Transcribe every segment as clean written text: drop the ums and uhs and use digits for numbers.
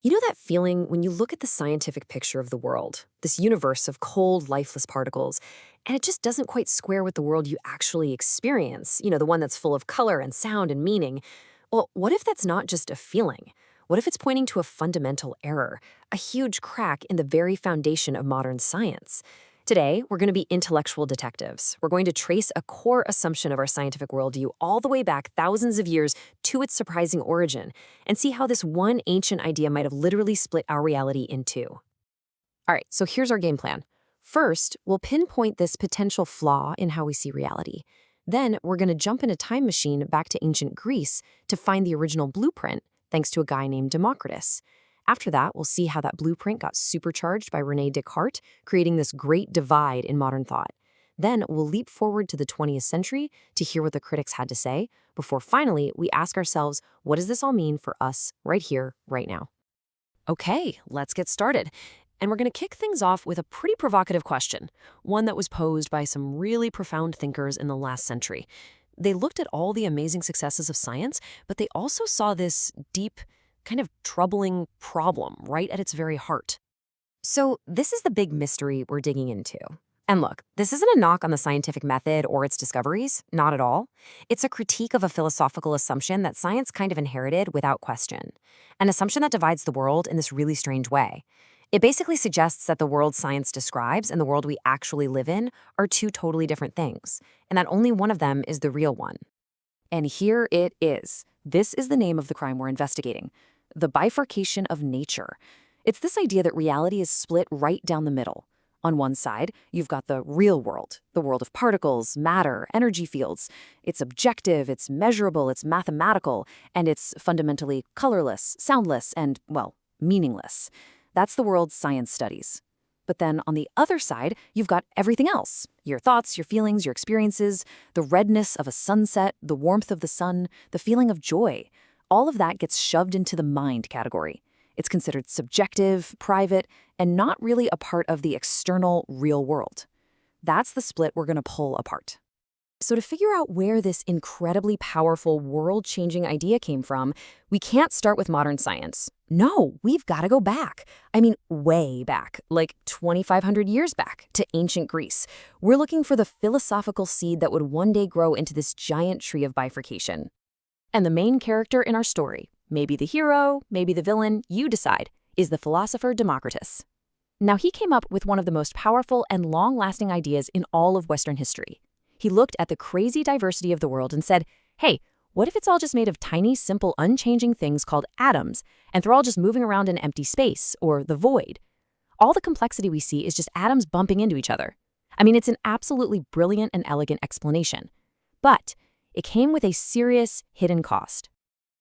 You know that feeling when you look at the scientific picture of the world, this universe of cold, lifeless particles, and it just doesn't quite square with the world you actually experience, the one that's full of color and sound and meaning? Well, what if that's not just a feeling? What if it's pointing to a fundamental error, a huge crack in the very foundation of modern science? Today, we're going to be intellectual detectives. We're going to trace a core assumption of our scientific worldview all the way back thousands of years to its surprising origin, and see how this one ancient idea might have literally split our reality in two. All right, so here's our game plan. First, we'll pinpoint this potential flaw in how we see reality. Then, we're going to jump in a time machine back to ancient Greece to find the original blueprint, thanks to a guy named Democritus. After that, we'll see how that blueprint got supercharged by René Descartes, creating this great divide in modern thought. Then we'll leap forward to the 20th century to hear what the critics had to say, before finally we ask ourselves, what does this all mean for us right here, right now? Okay, let's get started. And we're going to kick things off with a pretty provocative question, one that was posed by some really profound thinkers in the last century. They looked at all the amazing successes of science, but they also saw this deep, kind of troubling problem right at its very heart. So this is the big mystery we're digging into. And look, this isn't a knock on the scientific method or its discoveries, not at all. It's a critique of a philosophical assumption that science kind of inherited without question, an assumption that divides the world in this really strange way. It basically suggests that the world science describes and the world we actually live in are two totally different things, and that only one of them is the real one. And here it is. This is the name of the crime we're investigating: the bifurcation of nature. It's this idea that reality is split right down the middle. On one side, you've got the real world, the world of particles, matter, energy fields. It's objective, it's measurable, it's mathematical, and it's fundamentally colorless, soundless, and, well, meaningless. That's the world science studies. But then on the other side, you've got everything else: your thoughts, your feelings, your experiences, the redness of a sunset, the warmth of the sun, the feeling of joy. All of that gets shoved into the mind category. It's considered subjective, private, and not really a part of the external, real world. That's the split we're going to pull apart. So to figure out where this incredibly powerful, world-changing idea came from, we can't start with modern science. No, we've got to go back. I mean, way back, like 2,500 years back, to ancient Greece. We're looking for the philosophical seed that would one day grow into this giant tree of bifurcation. And the main character in our story, maybe the hero, maybe the villain, you decide, is the philosopher Democritus. Now, he came up with one of the most powerful and long-lasting ideas in all of Western history. He looked at the crazy diversity of the world and said, hey, what if it's all just made of tiny, simple, unchanging things called atoms, and they're all just moving around in empty space, or the void? All the complexity we see is just atoms bumping into each other. I mean, it's an absolutely brilliant and elegant explanation. But it came with a serious hidden cost.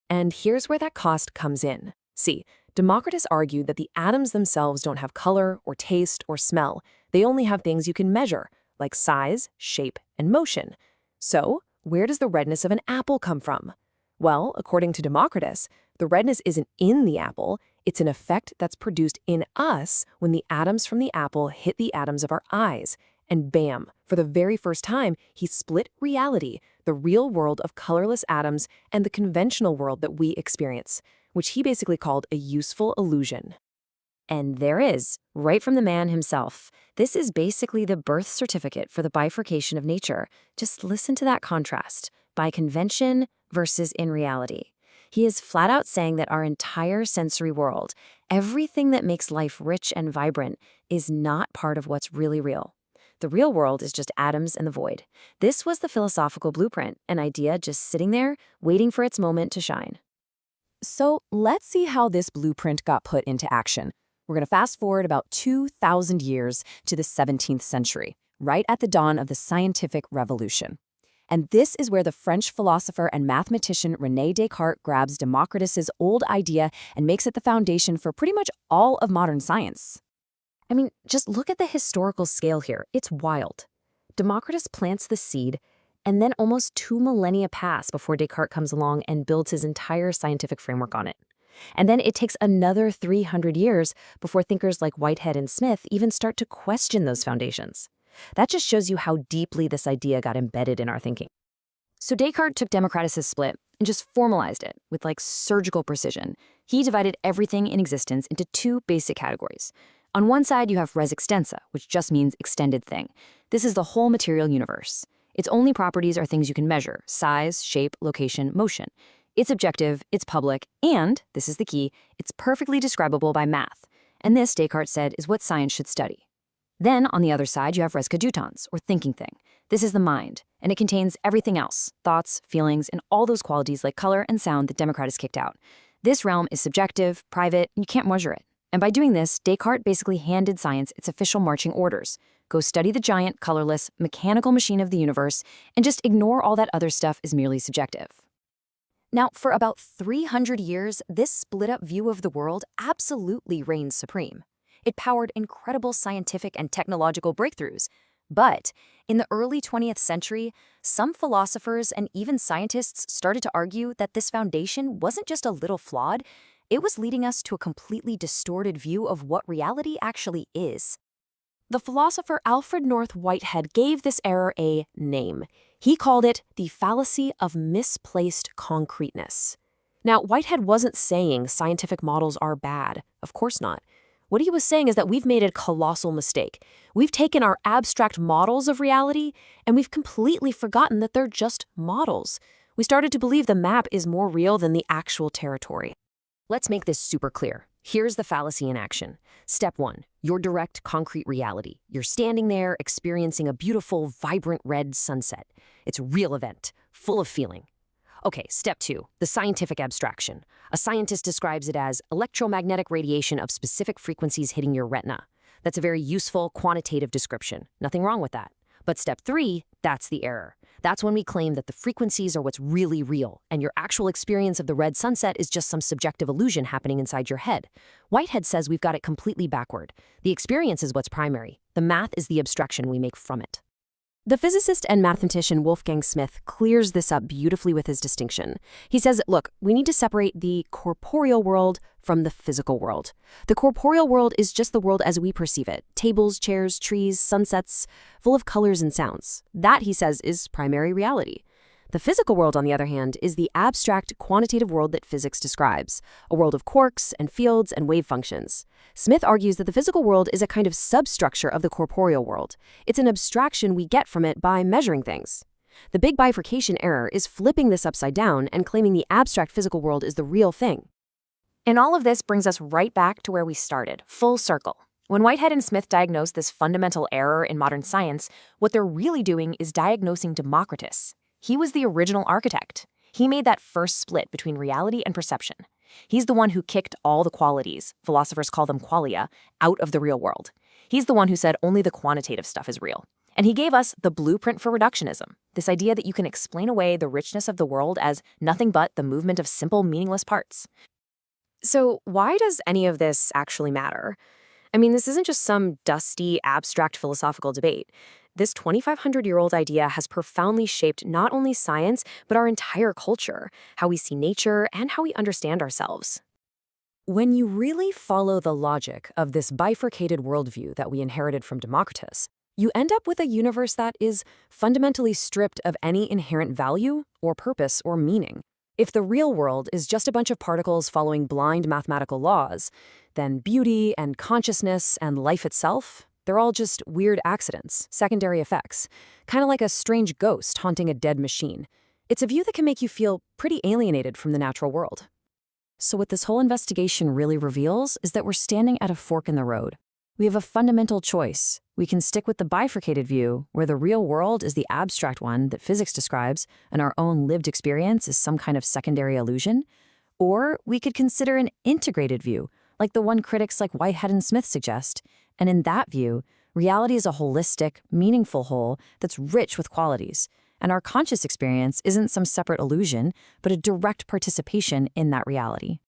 And here's where that cost comes in. See, Democritus argued that the atoms themselves don't have color or taste or smell. They only have things you can measure, like size, shape, and motion. So, where does the redness of an apple come from? Well, according to Democritus, the redness isn't in the apple, it's an effect that's produced in us when the atoms from the apple hit the atoms of our eyes. And bam, for the very first time, he split reality, the real world of colorless atoms, and the conventional world that we experience, which he basically called a useful illusion. And there is, right from the man himself. This is basically the birth certificate for the bifurcation of nature. Just listen to that contrast, by convention versus in reality. He is flat out saying that our entire sensory world, everything that makes life rich and vibrant, is not part of what's really real. The real world is just atoms and the void. This was the philosophical blueprint, an idea just sitting there, waiting for its moment to shine. So let's see how this blueprint got put into action. We're going to fast forward about 2,000 years to the 17th century, right at the dawn of the scientific revolution. And this is where the French philosopher and mathematician René Descartes grabs Democritus's old idea and makes it the foundation for pretty much all of modern science. I mean, just look at the historical scale here. It's wild. Democritus plants the seed, and then almost 2 millennia pass before Descartes comes along and builds his entire scientific framework on it. And then it takes another 300 years before thinkers like Whitehead and Smith even start to question those foundations. That just shows you how deeply this idea got embedded in our thinking. So Descartes took Democritus's split and just formalized it with surgical precision. He divided everything in existence into two basic categories. On one side, you have res extensa, which just means extended thing. This is the whole material universe. Its only properties are things you can measure: size, shape, location, motion. It's objective, it's public, and, this is the key, it's perfectly describable by math. And this, Descartes said, is what science should study. Then, on the other side, you have res cogitans, or thinking thing. This is the mind, and it contains everything else: thoughts, feelings, and all those qualities like color and sound that Democritus kicked out. This realm is subjective, private, and you can't measure it. And by doing this, Descartes basically handed science its official marching orders. Go study the giant, colorless, mechanical machine of the universe, and just ignore all that other stuff is merely subjective. Now, for about 300 years, this split-up view of the world absolutely reigned supreme. It powered incredible scientific and technological breakthroughs. But in the early 20th century, some philosophers and even scientists started to argue that this foundation wasn't just a little flawed, it was leading us to a completely distorted view of what reality actually is. The philosopher Alfred Whitehead gave this error a name. He called it the fallacy of misplaced concreteness. Now, Whitehead wasn't saying scientific models are bad. Of course not. What he was saying is that we've made a colossal mistake. We've taken our abstract models of reality, and we've completely forgotten that they're just models. We started to believe the map is more real than the actual territory. Let's make this super clear. Here's the fallacy in action. Step 1, your direct, concrete reality. You're standing there experiencing a beautiful, vibrant red sunset. It's a real event, full of feeling. Okay, step 2, the scientific abstraction. A scientist describes it as electromagnetic radiation of specific frequencies hitting your retina. That's a very useful, quantitative description. Nothing wrong with that. But step 3, that's the error. That's when we claim that the frequencies are what's really real, and your actual experience of the red sunset is just some subjective illusion happening inside your head. Whitehead says we've got it completely backward. The experience is what's primary. The math is the abstraction we make from it. The physicist and mathematician Wolfgang clears this up beautifully with his distinction. He says, look, we need to separate the corporeal world from the physical world. The corporeal world is just the world as we perceive it: tables, chairs, trees, sunsets, full of colors and sounds. That, he says, is primary reality. The physical world, on the other hand, is the abstract, quantitative world that physics describes, a world of quarks and fields and wave functions. Smith argues that the physical world is a kind of substructure of the corporeal world. It's an abstraction we get from it by measuring things. The big bifurcation error is flipping this upside down and claiming the abstract physical world is the real thing. And all of this brings us right back to where we started, full circle. When Whitehead and Smith diagnosed this fundamental error in modern science, what they're really doing is diagnosing Democritus. He was the original architect. He made that first split between reality and perception. He's the one who kicked all the qualities, philosophers call them qualia, out of the real world. He's the one who said only the quantitative stuff is real. And he gave us the blueprint for reductionism, this idea that you can explain away the richness of the world as nothing but the movement of simple, meaningless parts. So why does any of this actually matter? I mean, this isn't just some dusty, abstract philosophical debate. This 2,500-year-old idea has profoundly shaped not only science, but our entire culture, how we see nature, and how we understand ourselves. When you really follow the logic of this bifurcated worldview that we inherited from Democritus, you end up with a universe that is fundamentally stripped of any inherent value or purpose or meaning. If the real world is just a bunch of particles following blind mathematical laws, then beauty and consciousness and life itself, they're all just weird accidents, secondary effects, kind of like a strange ghost haunting a dead machine. It's a view that can make you feel pretty alienated from the natural world. So what this whole investigation really reveals is that we're standing at a fork in the road. We have a fundamental choice. We can stick with the bifurcated view, where the real world is the abstract one that physics describes, and our own lived experience is some kind of secondary illusion. Or we could consider an integrated view, like the one critics like Whitehead and Smith suggest. And in that view, reality is a holistic, meaningful whole that's rich with qualities. And our conscious experience isn't some separate illusion, but a direct participation in that reality.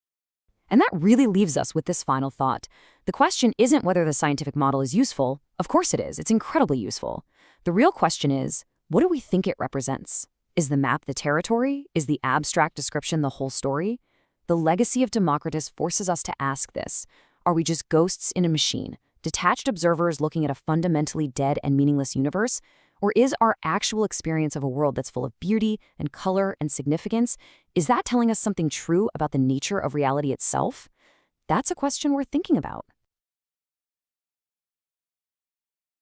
And that really leaves us with this final thought. The question isn't whether the scientific model is useful. Of course it is. It's incredibly useful. The real question is, what do we think it represents? Is the map the territory? Is the abstract description the whole story? The legacy of Democritus forces us to ask this. Are we just ghosts in a machine, detached observers looking at a fundamentally dead and meaningless universe? Or is our actual experience of a world that's full of beauty and color and significance, is that telling us something true about the nature of reality itself? That's a question worth thinking about.